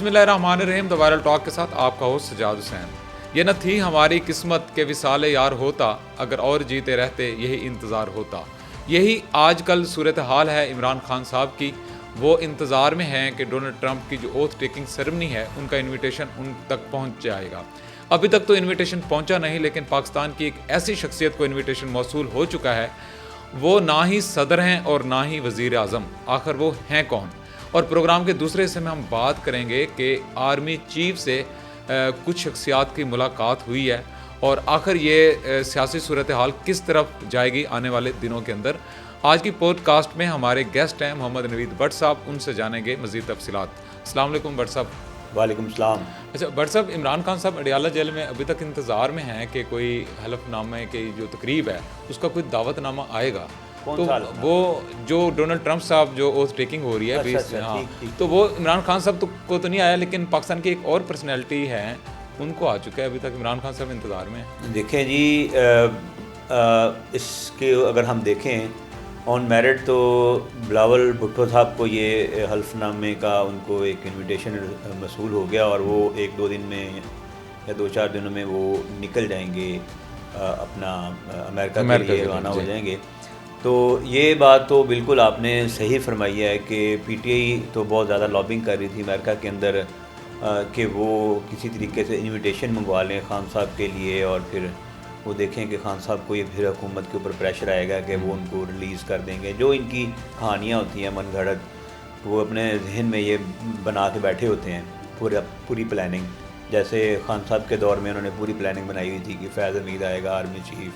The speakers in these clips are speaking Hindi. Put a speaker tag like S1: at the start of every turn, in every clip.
S1: बिस्मिल्लाहिर्रहमानिर्रहीम। द वायरल टॉक के साथ आपका होस्ट सजाद हुसैन। ये न थी हमारी किस्मत के विसाले यार होता, अगर और जीते रहते यही इंतज़ार होता। यही आजकल सूरत हाल है इमरान खान साहब की। वो इंतज़ार में हैं कि डोनाल्ड ट्रंप की जो ओथ टेकिंग सेरेमनी है उनका इन्विटेशन उन तक पहुंच जाएगा। अभी तक तो इन्विटेशन पहुंचा नहीं, लेकिन पाकिस्तान की एक ऐसी शख्सियत को इन्विटेशन मौसूल हो चुका है। वो ना ही सदर हैं और ना ही वज़ीर आज़म। आखिर वो हैं कौन? और प्रोग्राम के दूसरे हिस्से में हम बात करेंगे कि आर्मी चीफ से कुछ शख्सियात की मुलाकात हुई है और आखिर ये सियासी सूरत हाल किस तरफ जाएगी आने वाले दिनों के अंदर। आज की पॉडकास्ट में हमारे गेस्ट हैं मोहम्मद नवीद भट्ट साहब, उनसे जानेंगे मज़ीद तफसीलात। अस्सलाम वालेकुम भट्ट साहब।
S2: वालेकुम सलाम।
S1: अच्छा भट्ट साहब, इमरान खान साहब अडियाला जेल में अभी तक इंतज़ार में हैं कि कोई हलफनामे की जो तकरीब है उसका कोई दावतनामा आएगा। तो वो जो डोनाल्ड ट्रंप साहब जो ओथ टेकिंग हो रही है 20 हाँ, तो वो इमरान खान साहब को तो नहीं आया, लेकिन पाकिस्तान की एक और पर्सनैलिटी है उनको आ चुका है। अभी तक इमरान खान साहब इंतज़ार में।
S2: देखें जी, इसके अगर हम देखें ऑन मेरिट तो बिलावल भुट्टो साहब को ये हल्फनामे का उनको एक इनविटेशन मसूल हो गया और वो 1-2 दिन में या 2-4 दिनों में वो निकल जाएंगे, अपना अमेरिका के लिए रवाना हो जाएंगे। तो ये बात तो बिल्कुल आपने सही फरमाई है कि पीटीआई तो बहुत ज़्यादा लॉबिंग कर रही थी अमेरिका के अंदर कि वो किसी तरीके से इनविटेशन मंगवा लें खान साहब के लिए, और फिर वो देखें कि खान साहब को ये फिर हुकूमत के ऊपर प्रेशर आएगा कि वो उनको रिलीज़ कर देंगे। जो इनकी कहानियाँ होती हैं मन घड़त, वो अपने जहन में ये बना के बैठे होते हैं पूरी प्लानिंग। जैसे खान साहब के दौर में उन्होंने पूरी प्लानिंग बनाई हुई थी कि फैज़ हमीद आएगा आर्मी चीफ,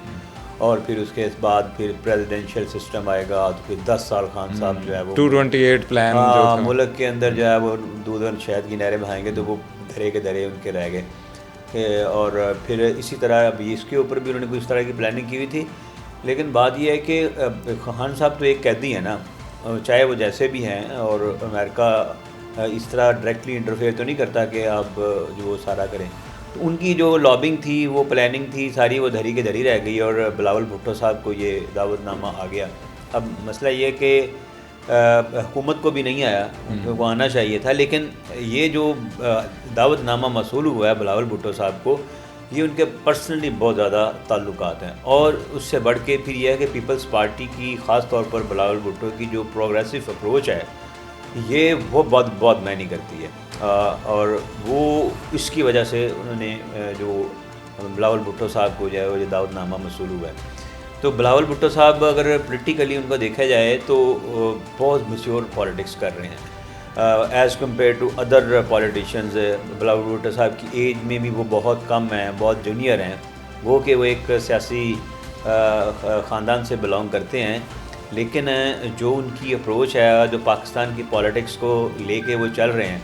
S2: और फिर उसके बाद फिर प्रेसिडेंशियल सिस्टम आएगा, तो फिर 10 साल खान साहब जो है वो
S1: 228 प्लान
S2: मुल्क के अंदर जो है वो दूध और शहद की नहरें बहाएंगे, तो वो धरे के धरे उनके रह गए। और फिर इसी तरह अभी इसके ऊपर भी उन्होंने कुछ तरह की प्लानिंग की हुई थी। लेकिन बात यह है कि खान साहब तो एक कैदी है ना, चाहे वो जैसे भी हैं, और अमेरिका इस तरह डायरेक्टली इंटरफेयर तो नहीं करता कि आप जो सारा करें। तो उनकी जो लॉबिंग थी, वो प्लानिंग थी सारी, वो धरी के धरी रह गई और बिलावल भुट्टो साहब को ये दावतनामा आ गया। अब मसला ये कि हुकूमत को भी नहीं आया, वो आना चाहिए था, लेकिन ये जो दावतनामा मसूल हुआ है बिलावल भुट्टो साहब को, ये उनके पर्सनली बहुत ज़्यादा ताल्लुकात हैं। और उससे बढ़ के फिर यह है कि पीपल्स पार्टी की ख़ास तौर पर बिलावल भुट्टो की जो प्रोग्रेसिव अप्रोच है, ये वो बहुत मायने करती है। और वो इसकी वजह से उन्होंने जो बिलावल भुट्टो साहब को जो है वो दावतनामा मसूल हुआ है। तो बिलावल भुट्टो साहब अगर पॉलिटिकली उनको देखा जाए तो बहुत मैच्योर पॉलिटिक्स कर रहे हैं as compared to other politicians. Bilawal Bhutto साहब की एज में भी वो बहुत कम हैं, बहुत जूनियर हैं, वो कि वो एक सियासी ख़ानदान से बिलोंग करते हैं, लेकिन जो उनकी अप्रोच है, जो पाकिस्तान की पॉलिटिक्स को लेके वो चल रहे हैं।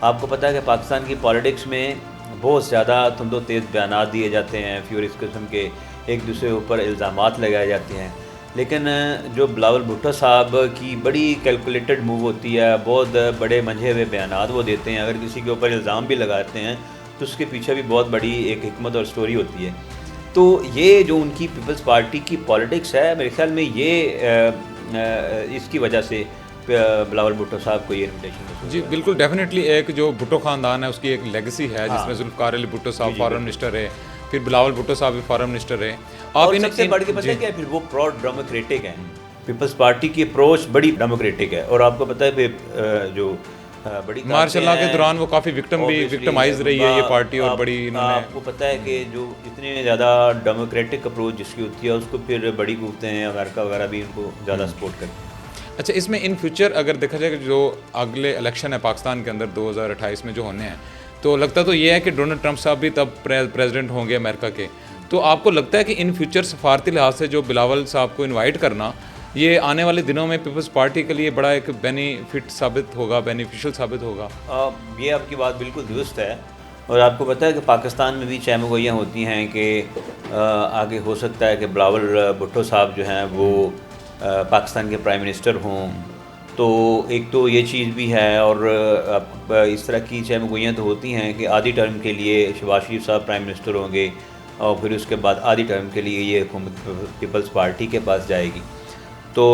S2: आपको पता है कि पाकिस्तान की पॉलिटिक्स में बहुत ज़्यादा तुंदो तेज़ बयानात दिए जाते हैं, फ्यूरियस किस्म के, एक दूसरे के ऊपर इल्ज़ामात लगाए जाते हैं। लेकिन जो बिलावल भुट्टो साहब की बड़ी कैलकुलेटेड मूव होती है, बहुत बड़े मंझे हुए बयानात वो देते हैं। अगर किसी के ऊपर इल्ज़ाम भी लगाते हैं तो उसके पीछे भी बहुत बड़ी एक हिकमत और स्टोरी होती है। तो ये जो उनकी पीपल्स पार्टी की पॉलिटिक्स है, मेरे ख्याल में ये इसकी वजह से बिलावल भुट्टो साहब को ये इन्विटेशन।
S1: जी बिल्कुल, डेफिनेटली एक जो भुट्टो ख़ानदान है उसकी एक लेगेसी है, जिसमें जुल्फ़िकार अली भुट्टो साहब फॉरेन मिनिस्टर रहे, फिर बिलावल भुट्टो साहब भी फॉरेन मिनिस्टर रहे।
S2: आप इनसे बढ़ के पता है क्या, फिर वो प्रॉड डेमोक्रेटिक हैं। पीपल्स पार्टी की अप्रोच बड़ी डेमोक्रेटिक है, और आपको पता है फिर जो बड़ी
S1: मार्शल लॉ के दौरान वो काफ़ी विक्टिमाइज रही है ये पार्टी, और बड़ी
S2: आपको पता है कि जो इतने ज़्यादा डेमोक्रेटिक अप्रोच जिसकी होती है, उसको फिर बड़ी कुव्वतें अमेरिका वगैरह भी उनको ज़्यादा सपोर्ट करती हैं।
S1: अच्छा, इसमें इन फ्यूचर अगर देखा जाए कि जो अगले इलेक्शन है पाकिस्तान के अंदर 2028 में जो होने हैं, तो लगता तो ये है कि डोनाल्ड ट्रंप साहब भी तब प्रेसिडेंट होंगे अमेरिका के। तो आपको लगता है कि इन फ्यूचर सफारती लिहाज से जो बिलावल साहब को इनवाइट करना, ये आने वाले दिनों में पीपल्स पार्टी के लिए बड़ा एक बेनिफिट साबित होगा, बेनिफिशियल साबित होगा?
S2: ये आपकी बात बिल्कुल दुरुस्त है। और आपको पता है कि पाकिस्तान में भी चहमगोइयाँ होती हैं कि आगे हो सकता है कि बिलावल भुट्टो साहब जो हैं वो पाकिस्तान के प्राइम मिनिस्टर हों। तो एक तो ये चीज़ भी है, और इस तरह की चहमगोइयाँ तो होती हैं कि आधी टर्म के लिए शहबाज शरीफ साहब प्राइम मिनिस्टर होंगे, और फिर उसके बाद आधी टर्म के लिए ये हुकूमत पीपल्स पार्टी के पास जाएगी। तो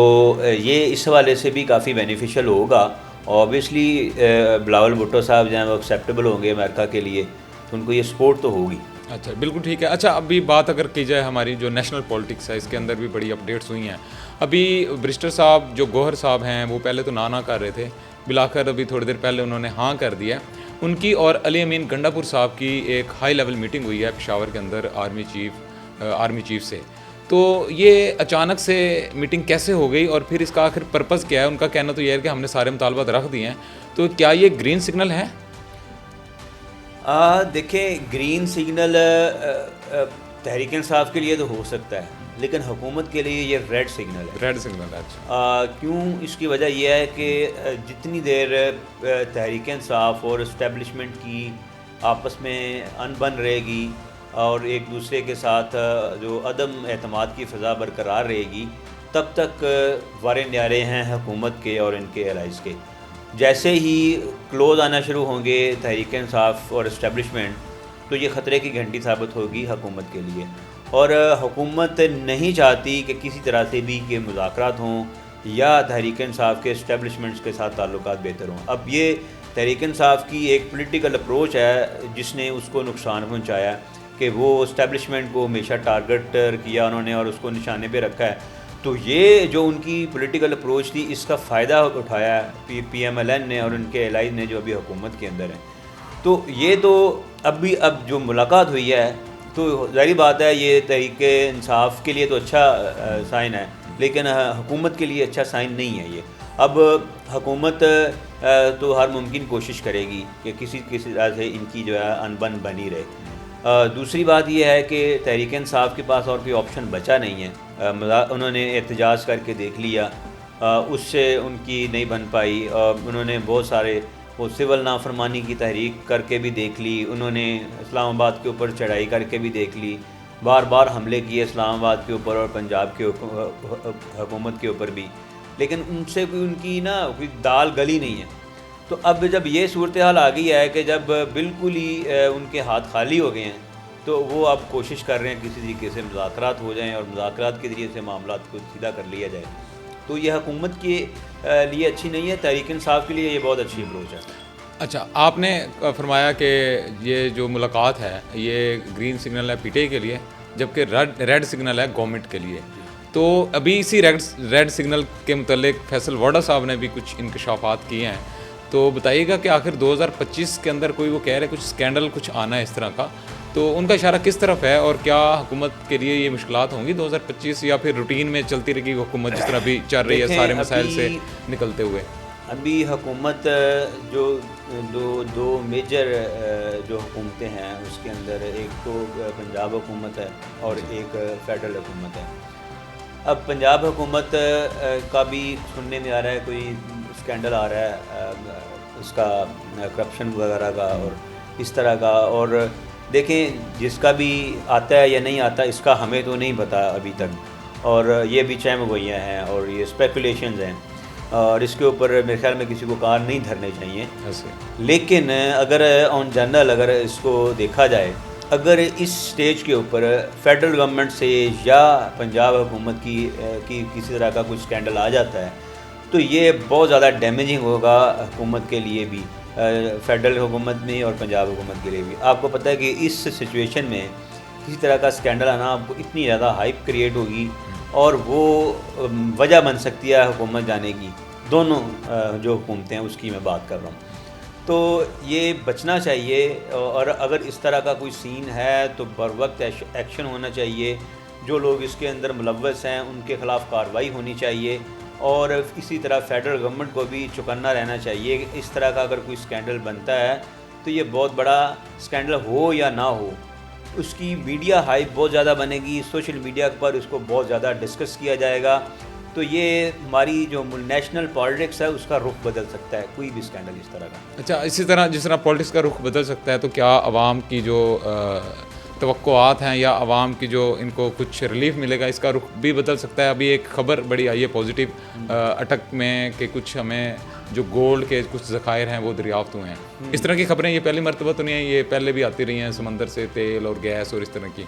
S2: ये इस हवाले से भी काफ़ी बेनिफिशियल होगा। ऑब्वियसली बिलावल भुट्टो साहब जो हैं वो एक्सेप्टेबल होंगे अमेरिका के लिए, तो उनको ये सपोर्ट तो होगी।
S1: अच्छा, बिल्कुल ठीक है। अच्छा, अभी बात अगर की जाए हमारी जो नेशनल पॉलिटिक्स है, इसके अंदर भी बड़ी अपडेट्स हुई हैं। अभी ब्रिस्टर साहब जो गौहर साहब हैं वो पहले तो ना कर रहे थे, बिलाकर अभी थोड़ी देर पहले उन्होंने हाँ कर दिया है। उनकी और अली अमीन गंडापुर साहब की एक हाई लेवल मीटिंग हुई है पेशावर के अंदर आर्मी चीफ से। तो ये अचानक से मीटिंग कैसे हो गई और फिर इसका आखिर पर्पज़ क्या है? उनका कहना तो ये है कि हमने सारे मुतालबात रख दिए हैं, तो क्या ये ग्रीन सिग्नल है?
S2: देखिए, ग्रीन सिग्नल तहरीक इंसाफ के लिए तो हो सकता है, लेकिन हुकूमत के लिए ये रेड सिग्नल है।
S1: रेड सिग्नल है। अच्छा,
S2: क्यों? इसकी वजह यह है कि जितनी देर तहरीक इंसाफ और इस्टेब्लिशमेंट की आपस में अनबन रहेगी और एक दूसरे के साथ जो अदम एतमाद की फ़ज़ा बरकरार रहेगी, तब तक वारे न्यारे हैं हुकूमत के और इनके एलाइज़ के। जैसे ही क्लोज़ आना शुरू होंगे तहरीक इंसाफ और इस्टेब्लिशमेंट, तो ये ख़तरे की घंटी साबित होगी हुकूमत के लिए। और हुकूमत नहीं चाहती कि किसी तरह से भी कि मुज़ाकरात हों या तहरीक इंसाफ के इस्टेब्लिशमेंट्स के साथ ताल्लुकात बेहतर हों। अब ये तहरीक इंसाफ की एक पॉलिटिकल अप्रोच है जिसने उसको नुकसान पहुँचाया कि वो इस्टेब्लिशमेंट को हमेशा टारगेट किया उन्होंने और उसको निशाने पे रखा है। तो ये जो उनकी पॉलिटिकल अप्रोच थी, इसका फ़ायदा उठाया PMLN ने और उनके एलाइज ने जो अभी हुकूमत के अंदर है। तो ये तो अब जो मुलाकात हुई है, तो ज़ाहिर बात है ये तहरीक इंसाफ के लिए तो अच्छा साइन है, लेकिन हुकूमत के लिए अच्छा साइन नहीं है ये। अब हुकूमत तो हर मुमकिन कोशिश करेगी कि किसी तरह से इनकी जो है अनबन बनी रहे। दूसरी बात यह है कि तहरीक इंसाफ के पास और कोई ऑप्शन बचा नहीं है। उन्होंने एहतजाज करके देख लिया, उससे उनकी नहीं बन पाई। उन्होंने बहुत सारे वो सिविल नाफरमानी की तहरीक करके भी देख ली, उन्होंने इस्लामाबाद के ऊपर चढ़ाई करके भी देख ली, बार बार हमले किए इस्लामाबाद के ऊपर और पंजाब के हुकूमत के ऊपर भी, लेकिन उनसे कोई उनकी ना कोई दाल गली नहीं है। तो अब जब ये सूरत हाल आ गई है कि जब बिल्कुल ही उनके हाथ खाली हो गए हैं, तो वो अब कोशिश कर रहे हैं किसी तरीके से मुज़ाकरात हो जाएं और मुज़ाकरात के ज़रिए से मामलात को सीधा कर लिया जाए। तो ये हुकूमत के लिए अच्छी नहीं है, तहरीक इंसाफ के लिए ये बहुत अच्छी अप्रोच है।
S1: अच्छा, आपने फरमाया कि ये जो मुलाकात है ये ग्रीन सिग्नल है PTI के लिए, जबकि रेड सिग्नल है गवर्नमेंट के लिए। तो अभी इसी रेड सिग्नल के मुतल्लिक फैसल वाडा साहब ने भी कुछ इंकशाफात किए हैं, तो बताइएगा कि आखिर 2025 के अंदर कोई वो कह रहे कुछ स्कैंडल कुछ आना है इस तरह का, तो उनका इशारा किस तरफ है और क्या हुकूमत के लिए ये मुश्किलात होंगी 2025 या फिर रूटीन में चलती रहेगी हुकूमत जिस तरह भी चल रही है सारे मसाइल से निकलते हुए?
S2: अभी हुकूमत जो दो मेजर जो हुकूमतें हैं उसके अंदर एक तो पंजाब हुकूमत है और एक फेडरल हुकूमत है। अब पंजाब हुकूमत का भी सुनने में आ रहा है कोई स्कैंडल आ रहा है उसका करप्शन वगैरह का और इस तरह का, और देखें जिसका भी आता है या नहीं आता इसका हमें तो नहीं पता अभी तक, और ये भी चहमगोइयाँ हैं और ये स्पेकुलेशंस हैं और इसके ऊपर मेरे ख्याल में किसी को कार नहीं धरने चाहिए ऐसे। लेकिन अगर ऑन जनरल अगर इसको देखा जाए, अगर इस स्टेज के ऊपर फेडरल गवर्नमेंट से या पंजाब हुकूमत की किसी तरह का कुछ स्कैंडल आ जाता है तो ये बहुत ज़्यादा डैमेजिंग होगा हुकूमत के लिए भी, फेडरल हुकूमत में और पंजाब हुकूमत के लिए भी। आपको पता है कि इस सिचुएशन में किसी तरह का स्कैंडल आना आपको इतनी ज़्यादा हाइप क्रिएट होगी और वो वजह बन सकती है हुकूमत जाने की, दोनों जो हुकूमतें हैं उसकी मैं बात कर रहा हूँ। तो ये बचना चाहिए, और अगर इस तरह का कोई सीन है तो बर वक्त एक्शन होना चाहिए। जो लोग इसके अंदर मुलव्वस हैं उनके ख़िलाफ़ कार्रवाई होनी चाहिए, और इसी तरह फेडरल गवर्नमेंट को भी चौकन्ना रहना चाहिए। इस तरह का अगर कोई स्कैंडल बनता है तो ये बहुत बड़ा स्कैंडल हो या ना हो, उसकी मीडिया हाइप बहुत ज़्यादा बनेगी, सोशल मीडिया पर उसको बहुत ज़्यादा डिस्कस किया जाएगा। तो ये हमारी जो नेशनल पॉलिटिक्स है उसका रुख बदल सकता है, कोई भी स्कैंडल इस तरह का।
S1: अच्छा, इसी तरह जिस तरह पॉलिटिक्स का रुख बदल सकता है, तो क्या आवाम की जो तवक्कुआत हैं या आवाम की जो इनको कुछ रिलीफ मिलेगा, इसका रुख भी बदल सकता है? अभी एक खबर बड़ी आई है पॉजिटिव अटक में कि कुछ हमें जो गोल्ड के कुछ ज़खायर हैं वो दरियाफ्त हुए हैं। इस तरह की खबरें ये पहली मरतबा तो नहीं है, ये पहले भी आती रही हैं, समंदर से तेल और गैस और इस तरह की।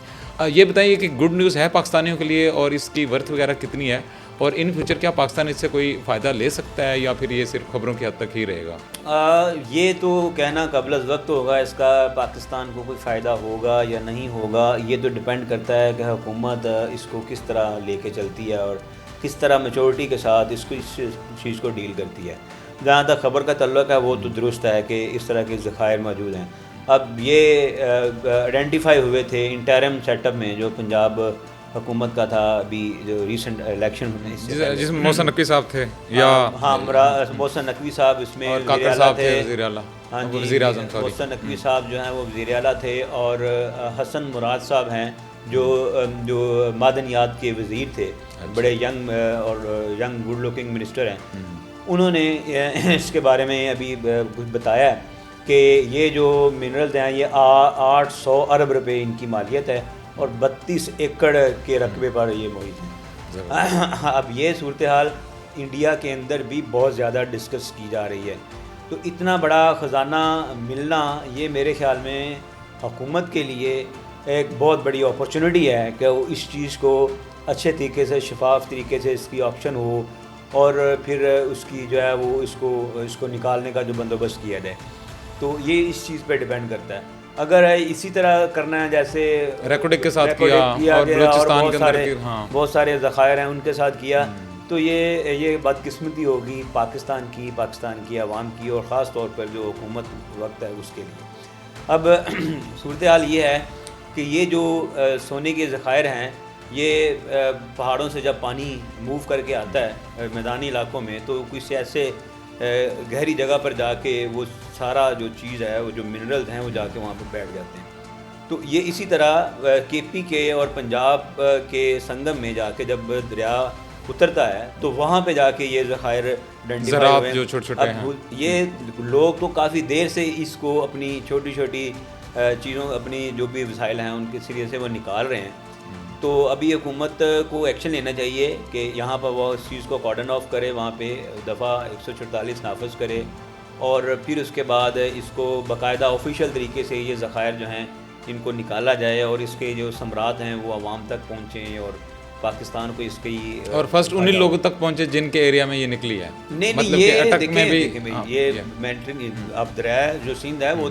S1: ये बताइए कि गुड न्यूज़ है पाकिस्तानियों के लिए और इसकी वर्थ वगैरह कितनी है, और इन फ्यूचर क्या पाकिस्तान इससे कोई फ़ायदा ले सकता है या फिर ये सिर्फ खबरों की हद तक ही रहेगा?
S2: ये तो कहना कबल वक्त होगा, इसका पाकिस्तान को कोई फ़ायदा होगा या नहीं होगा, ये तो डिपेंड करता है कि हुकूमत इसको किस तरह लेके चलती है और किस तरह मेचोरिटी के साथ इसको इस चीज़ को डील करती है। जहाँ तक खबर का तल्लुक है वो तो दुरुस्त है कि इस तरह के ज़खायर मौजूद हैं। अब ये आइडेंटिफाई हुए थे इंटरिम सेटअप में जो पंजाब हुकूमत का था, अभी जो रिसेंट इलेक्शन में
S1: जिसमें मोहसिन नकवी साहब थे या
S2: हाँ मोहसिन नकवी साहब इसमें
S1: और काकर साहब थे वज़ीर आला,
S2: हाँ जी,
S1: वज़ीर आज़म सॉरी,
S2: मोहसिन नकवी साहब जो हैं वो वज़ीर आला थे और हसन मुराद साहब हैं जो मादनियात के वज़ीर थे, बड़े यंग और यंग गुड लुकिंग मिनिस्टर हैं। उन्होंने इसके बारे में अभी कुछ बताया कि ये जो मिनरल्स हैं ये 800 अरब रुपए इनकी मालियत है और 32 एकड़ के रकबे पर ये मुहित है। अब ये सूरत हाल इंडिया के अंदर भी बहुत ज़्यादा डिस्कस की जा रही है, तो इतना बड़ा ख़जाना मिलना ये मेरे ख़्याल में हुकूमत के लिए एक बहुत बड़ी अपॉर्चुनिटी है कि वो इस चीज़ को अच्छे तरीके से शफाफ तरीके से इसकी ऑप्शन हो और फिर उसकी जो है वो इसको निकालने का जो बंदोबस्त किया जाए। तो ये इस चीज़ पे डिपेंड करता है। अगर इसी तरह करना है जैसे
S1: रेकॉर्डिंग के साथ किया और बलूचिस्तान के अंदर
S2: बहुत सारे ज़खायर हैं उनके साथ किया, तो ये बदकिस्मती होगी पाकिस्तान की आवाम की और ख़ास तौर पर जो हुकूमत वक्त है उसके लिए। अब सूरत हाल ये है कि ये जो सोने के ज़खायर हैं ये पहाड़ों से जब पानी मूव करके आता है मैदानी इलाकों में तो कुछ ऐसे गहरी जगह पर जाके वो सारा जो चीज़ है वो जो मिनरल्स हैं वो जाके वहाँ पर बैठ जाते हैं। तो ये इसी तरह केपी के और पंजाब के संगम में जाके जब दरिया उतरता है तो वहाँ पे जाके ये ज़खायर आइडेंटिफाई हुए
S1: जो छोटे-छोटे हैं।
S2: ये लोग तो काफ़ी देर से इसको अपनी छोटी छोटी चीज़ों अपनी जो भी वसाइल हैं उनके सिरे से वो निकाल रहे हैं। तो अभी हुकूमत को एक्शन लेना चाहिए कि यहाँ पर वो इस चीज़ को कॉर्डन ऑफ करे, वहाँ पे दफ़ा 144 नाफज करे और फिर उसके बाद इसको बाकायदा ऑफिशियल तरीके से ये ज़खायर जो हैं इनको निकाला जाए और इसके जो सम्राट हैं वो आवाम तक पहुँचें और पाकिस्तान को इसकी
S1: और फर्स्ट उन्हीं लोगों तक पहुँचे जिनके एरिया में ये निकली है।
S2: नहीं
S1: मतलब
S2: ये
S1: अटक में भी
S2: ये मेंटेन अब दरिया जो सिंध है वो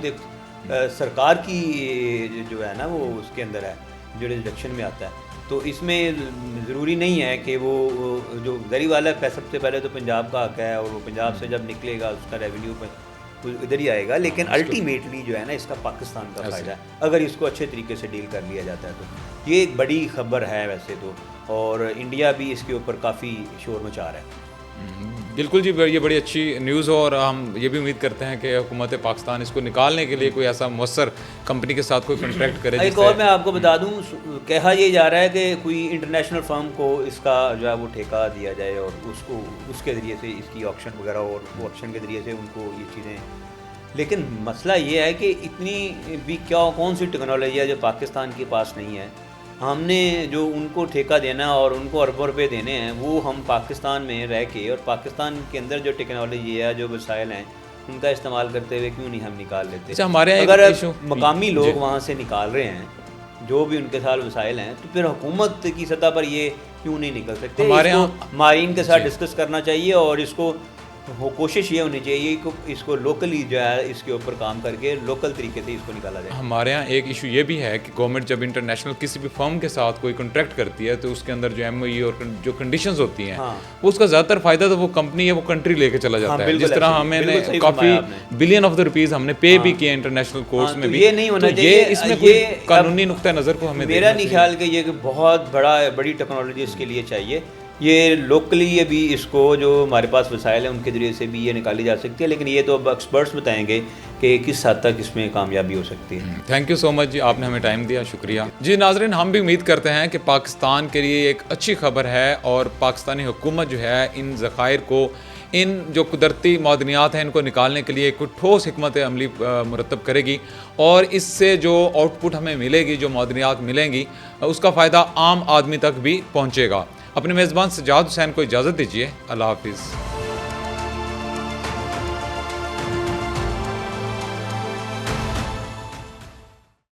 S2: सरकार की जो है ना वो उसके अंदर है जो रिडक्शन में आता है। तो इसमें ज़रूरी नहीं है कि वो जो दरी वाला है सबसे पहले तो पंजाब का हक है और वो पंजाब से जब निकलेगा उसका रेवेन्यू इधर ही आएगा, लेकिन अल्टीमेटली जो है ना इसका पाकिस्तान का फ़ायदा है अगर इसको अच्छे तरीके से डील कर लिया जाता है। तो ये एक बड़ी खबर है वैसे तो, और इंडिया भी इसके ऊपर काफ़ी शोर मचा रहा है।
S1: बिल्कुल जी, ये बड़ी अच्छी न्यूज़ हो और हम ये भी उम्मीद करते हैं कि हुकूमत पाकिस्तान इसको निकालने के लिए कोई ऐसा मौसर कंपनी के साथ कोई कॉन्ट्रैक्ट करे।
S2: एक और मैं आपको बता दूं, कहा ये जा रहा है कि कोई इंटरनेशनल फर्म को इसका जो है वो ठेका दिया जाए और उसके ज़रिए से इसकी ऑक्शन वगैरह और वो ऑक्शन के ज़रिए से उनको ये चीज़ें, लेकिन मसला ये है कि इतनी भी कौन सी टेक्नोलॉजी है जो पाकिस्तान के पास नहीं है। हमने जो उनको ठेका देना और उनको अरबों रुपये देने हैं वो हम पाकिस्तान में रह के और पाकिस्तान के अंदर जो टेक्नोलॉजी है जो वसाइल हैं उनका इस्तेमाल करते हुए क्यों नहीं हम निकाल लेते।
S1: अच्छा, हमारे
S2: अगर मकामी लोग वहाँ से निकाल रहे हैं जो भी उनके साथ वसाइल हैं तो फिर हुकूमत की सतह पर ये क्यों नहीं निकल सकते। हमारे यहाँ मारीन के साथ डिस्कस करना चाहिए और इसको कोशिश ये होनी चाहिए कि इसको लोकली जो है इसके ऊपर काम करके लोकल तरीके से इसको निकाला जाए।
S1: हमारे यहाँ एक इशू ये भी है कि गवर्नमेंट जब इंटरनेशनल किसी भी फर्म के साथ कोई कॉन्ट्रैक्ट करती है तो उसके अंदर जो MOU और जो कंडीशंस होती हैं वो उसका ज़्यादातर फ़ायदा तो वो कंपनी है वो कंट्री लेके चला जाता है। जिस तरह हमें काफ़ी बिलियन ऑफ द रुपीज़ हमने पे भी किए इंटरनेशनल कोर्ट्स में भी,
S2: ये नहीं होना चाहिए।
S1: इसमें कोई कानूनी नुक्ता नज़र को हमें
S2: मेरा नहीं ख्याल कि ये बहुत बड़ी टेक्नोलॉजी इसके लिए चाहिए। ये लोकली ये भी इसको जो हमारे पास वसाइल हैं उनके ज़रिए से भी ये निकाली जा सकती है, लेकिन ये तो अब एक्सपर्ट्स बताएंगे कि किस हद तक इसमें कामयाबी हो सकती है।
S1: थैंक यू सो मच जी, आपने हमें टाइम दिया, शुक्रिया जी। नाज़रीन, हम भी उम्मीद करते हैं कि पाकिस्तान के लिए एक अच्छी खबर है और पाकिस्तानी हुकूमत जो है इन ज़खायर को, इन जो कुदरती मौदनियात हैं इनको निकालने के लिए एक ठोस हिकमत अमली मुरतब करेगी और इससे जो आउटपुट हमें मिलेगी, जो मौदनियात मिलेंगी, उसका फ़ायदा आम आदमी तक भी पहुँचेगा। अपने मेज़बान सजाद हुसैन को इजाज़त दीजिए। अल्लाह हाफिज़।